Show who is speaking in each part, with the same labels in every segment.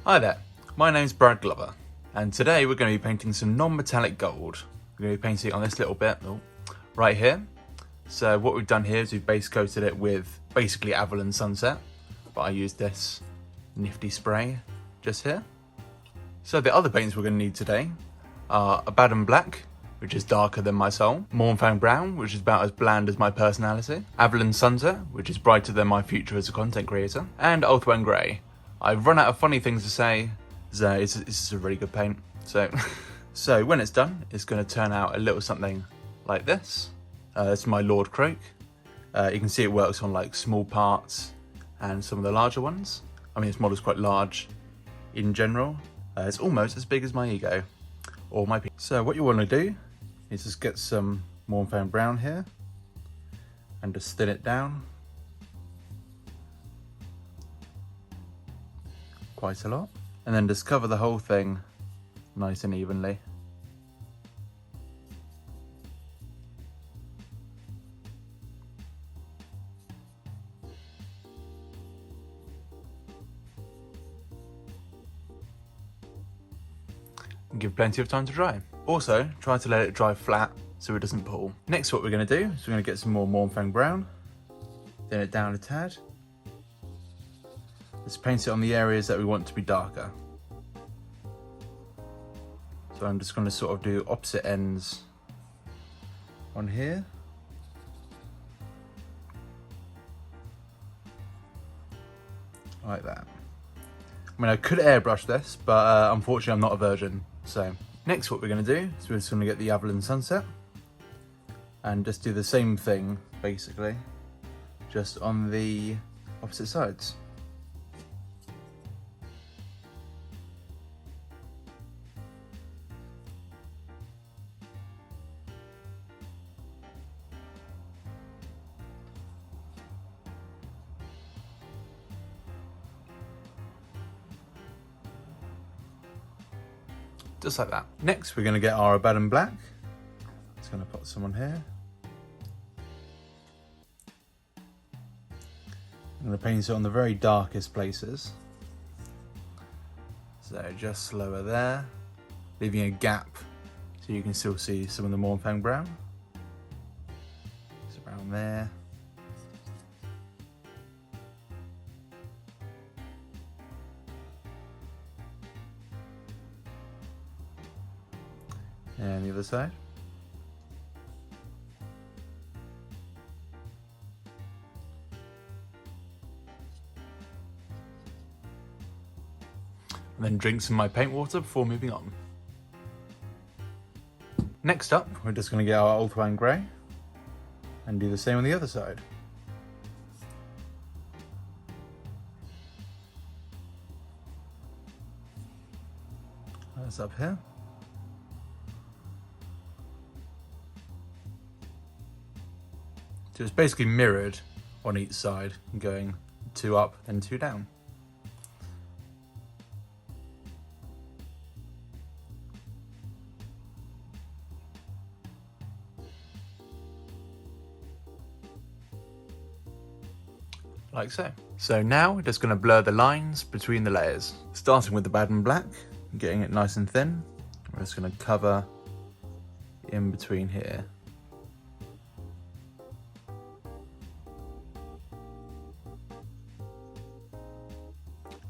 Speaker 1: Hi there, my name's Brad Glover, and today we're going to be painting some non-metallic gold. We're going to be painting it on this little bit right here. So what we've done here is we've base coated it with basically Avalon Sunset, but I used this nifty spray just here. So the other paints we're going to need today are Abaddon Black, which is darker than my soul, Mornfang Brown, which is about as bland as my personality, Avalon Sunset, which is brighter than my future as a content creator, and Ulthuan Grey. I've run out of funny things to say, so it's a really good paint. So when it's done, it's going to turn out a little something like this. It's my Lord Croak. You can see it works on like small parts and some of the larger ones. I mean, this model's quite large in general. It's almost as big as my ego, or my penis. So what you want to do is just get some Mornfang Brown here and just thin it down quite a lot, and then just cover the whole thing nice and evenly. And give plenty of time to dry. Also, try to let it dry flat so it doesn't pull. Next, what we're going to do is we're going to get some more Mornfang Brown, thin it down a tad. Let's paint it on the areas that we want to be darker. So I'm just going to sort of do opposite ends on here. Like that. I mean, I could airbrush this, but unfortunately I'm not a virgin. So next what we're going to do is we're just going to get the Avalon Sunset and just do the same thing, basically, just on the opposite sides. Just like that. Next, we're going to get our Abaddon Black. Just going to put some on here. I'm going to paint it on the very darkest places. So just lower there, leaving a gap so you can still see some of the Mornfang Brown. Just around there. And the other side. And then drink some of my paint water before moving on. Next up, we're just going to get our Ulthuan Grey and do the same on the other side. That's up here. So it's basically mirrored on each side, going 2 up and 2 down. Like so. So now we're just going to blur the lines between the layers. Starting with the Abaddon Black, getting it nice and thin. We're just going to cover in between here.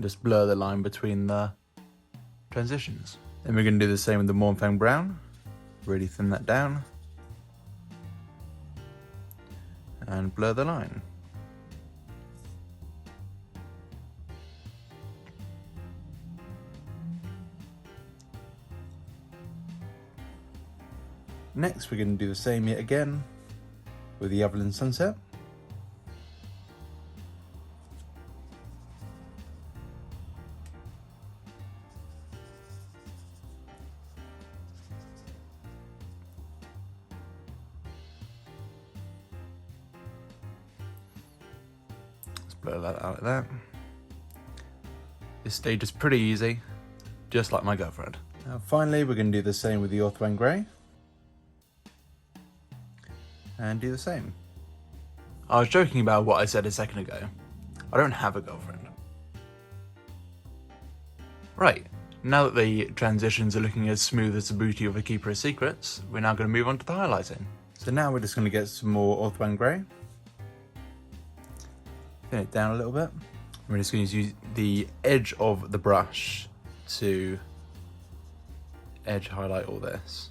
Speaker 1: Just blur the line between the transitions. Then we're going to do the same with the Mornfang Brown. Really thin that down. And blur the line. Next, we're going to do the same yet again with the Avalon Sunset. Let's blur that out like that. This stage is pretty easy, just like my girlfriend. Now finally, we're going to do the same with the Ulthuan Grey. And do the same. I was joking about what I said a second ago. I don't have a girlfriend. Right, now that the transitions are looking as smooth as the booty of a keeper of secrets, we're now going to move on to the highlighting. So now we're just going to get some more Orthwan Grey. Thin it down a little bit. We're just going to use the edge of the brush to edge highlight all this.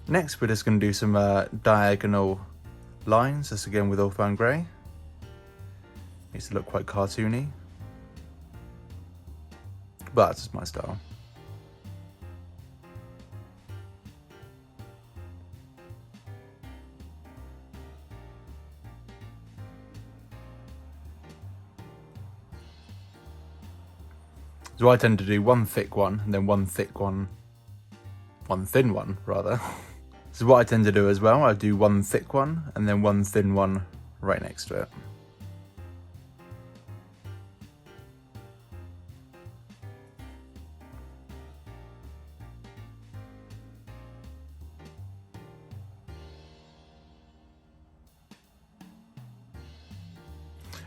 Speaker 1: Next, we're just going to do some diagonal lines, this again with Orthwan Grey. Needs to look quite cartoony, but that's just my style. So I tend to do one thick one, and then one thick one, one thin one rather. This is what I tend to do as well. I do one thick one and then one thin one right next to it.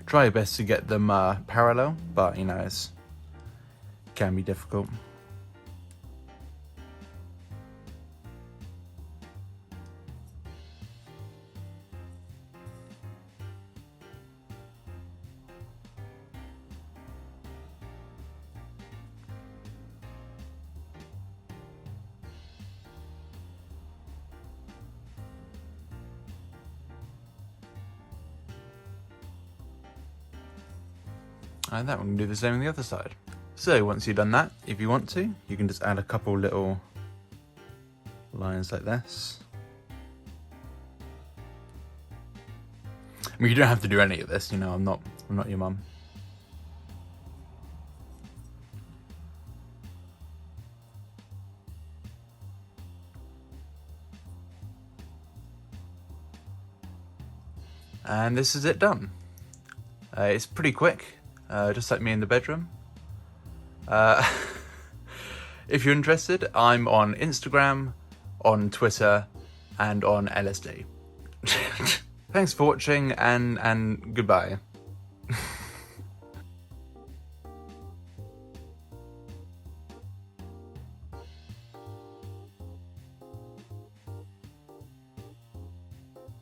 Speaker 1: Try your best to get them parallel, but you know, it can be difficult. And that one can do the same on the other side. So once you've done that, if you want to, you can just add a couple little lines like this. I mean, you don't have to do any of this, you know, I'm not your mum. And this is it done. It's pretty quick. Just like me in the bedroom. If you're interested, I'm on Instagram, on Twitter, and on LSD. Thanks for watching, and goodbye.